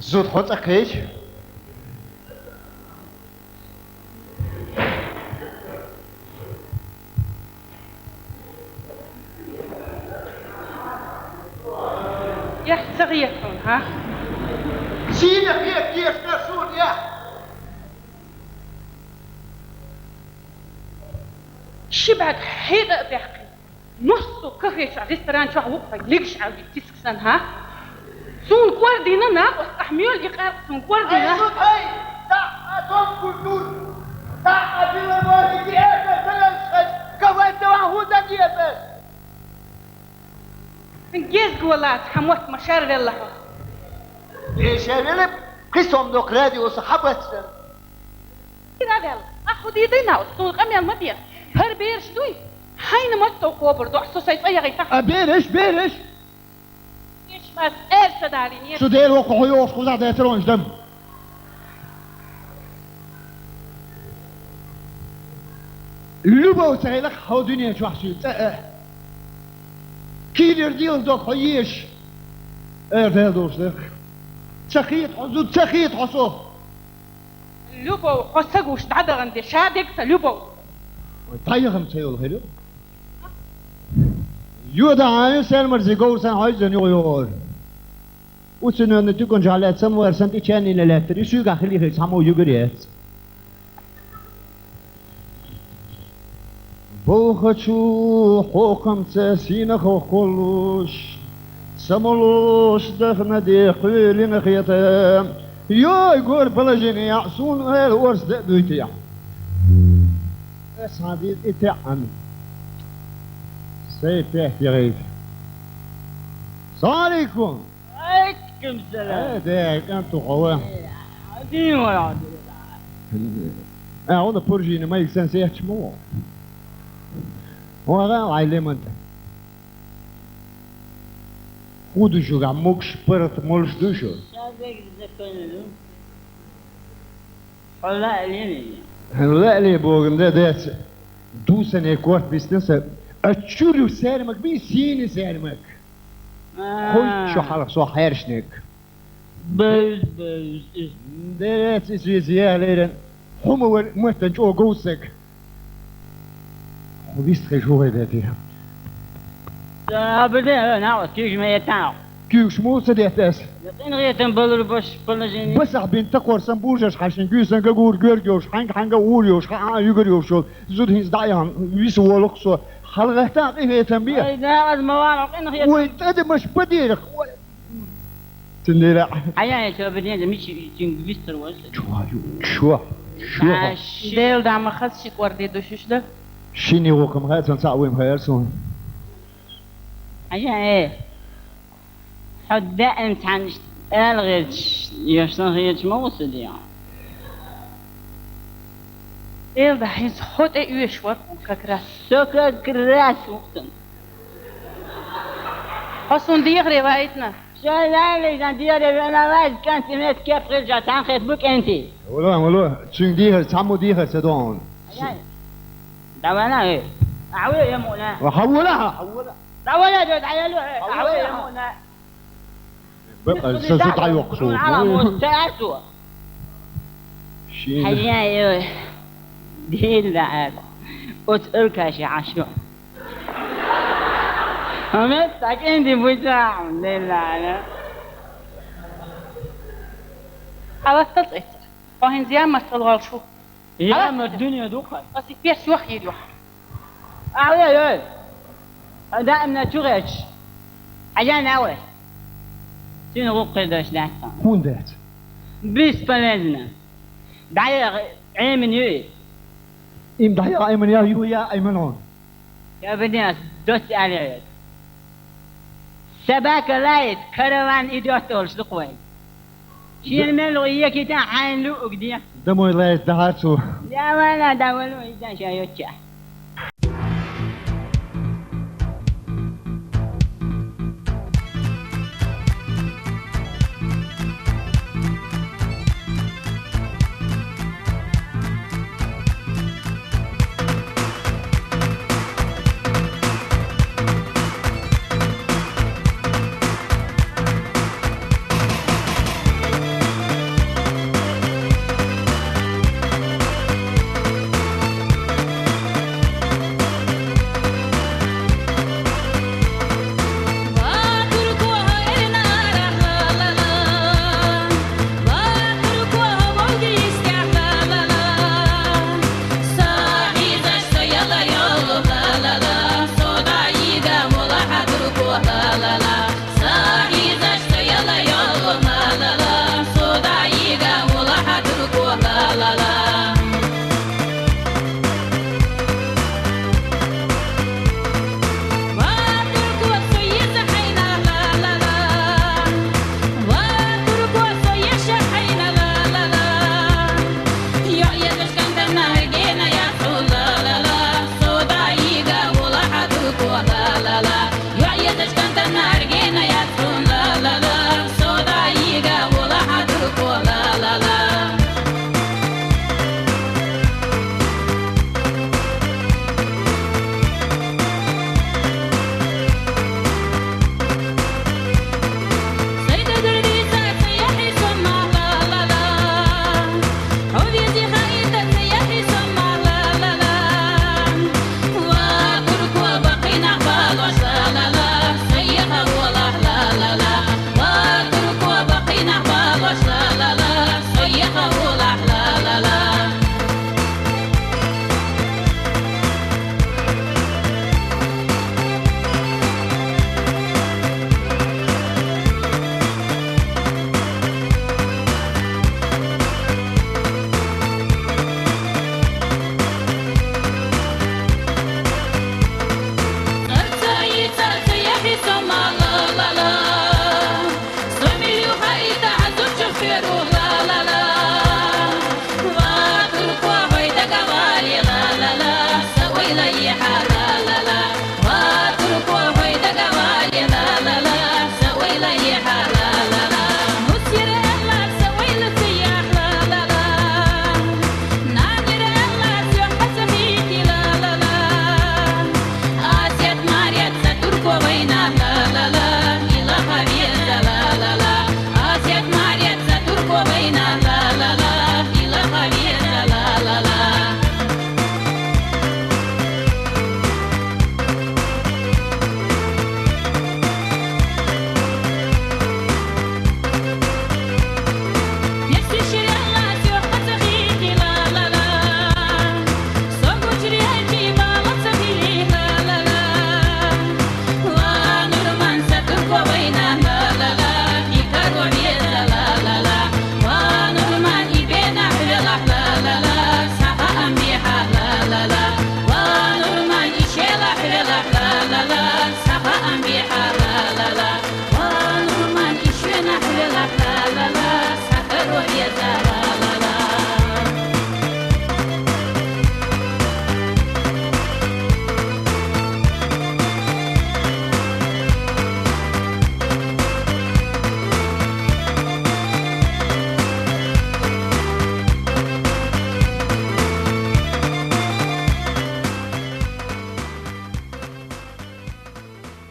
زود حط أكيد يا صغيرتون ها سينا فيك كيف نسون يا شبعك حيدة بحقي نصو كفيش على الريستوران شو عوقفة ليش على تسكسن ها سون كواردينا ناقص أحميول يقال سون كواردينا أيوة هاي تعا كلتون تعا بالمواد دي أبا سلام كوانت وعهودا دي أبا نجيز قولات حموت مشارر الله ليش أنا قسم نقرادي وصحبتنا كده قال أخذ يدينا وسون قمي المبيض هربير شدوي حين متو قوبر دو حسو سيطايا غيتا بيرش إيش بس إيش تدارين شو دير وقعوا يوش ده يترونش دم لبو تغيلك حو دنيا شو حسو كيلر ديل دوك حييش ده دوش ده تخيط حسو لوبو حسقوش تعدى عندي شادك لوبو طيغم تيول خيلو يودا عايز سلمر زيغور سن عايزن يغيور وسنو نتكون جالات سموار سنتي تشاني لاتري سوغا خلي سامو يغريت بوخشو حكم تسين خولوش سمولوش دخنا دي خيلين خيتام يا يقول بلاجيني يعصون غير ورس دويتيا اسعدي اتعن سيف يغيب السلام عليكم عليكم السلام هذاك انتو قوام عادين ولا عادين هنا برجيني ما يكسن سيحش مو وغا عايلم انت خودو شو عموكش برت مولش دوشو شابك ذكرني حلا ليني لا لي بوغن ده دوسن يكورت بيستنس اتشولو سالمك بيسيني سالمك خوي شو حرق سو حيرشنك بوز ده زي ليرن هم مهتن جو جوسك وبيست خيشو هيداتي ابدا نعوز كيش ما يتعو كيوش مو سديتاس يطين غيتن بلر باش بلجيني بس بين تقور سنبوجش حشن جوسن جور جورجوش حنجا ووريوش حا يغريوش زود هيز دايان ويسو لقصو حلقتا قيه تنبيه اي نعوز موارق ان غيتن وانت مش بديرك تندير حياة شو بدين مش تنجبستر ولا شو ديل دعم خاص شيك وردي دوشوش ده شيني وكم هاتن ساويم هيرسون حياة ايه حد انت عن الغيتش يشتن غيتش موصل يعني ديل ده هيز خود ايوش ورق كراس سكر كراس وقتن حسون دي روايتنا شايلاني كان ديالي انا واحد كانت سمعت كيف رجع تنخيط بك انتي ولا تشين ديها تعمو ديها سدون دوانا ايه اعوي يا مونا وحولها دوانا جود عيالو اعوي يا مونا بقى سوت عيوقسو على مستعسو شين حياة ديل لعب وتركش عشو همتك انتي بتاع لله انا على التلقيت فاهن زيان ما تلغال شو يا ما الدنيا دوخة بس يبيش يوح يدوح اعوي يا دائما تغش عجان اول شنو قداش دعسان هون دات بيس بلدنا دعي عيمن يوي إم ضحية أيمن يا يا أيمنون يا بدينا دوس عليك سباك لايت كروان إدوتول شدقوي شين ملو إياكي تا حين لو أقديا دمو الله دهاتو لا ولا دولو إذا شايوتشا يا روح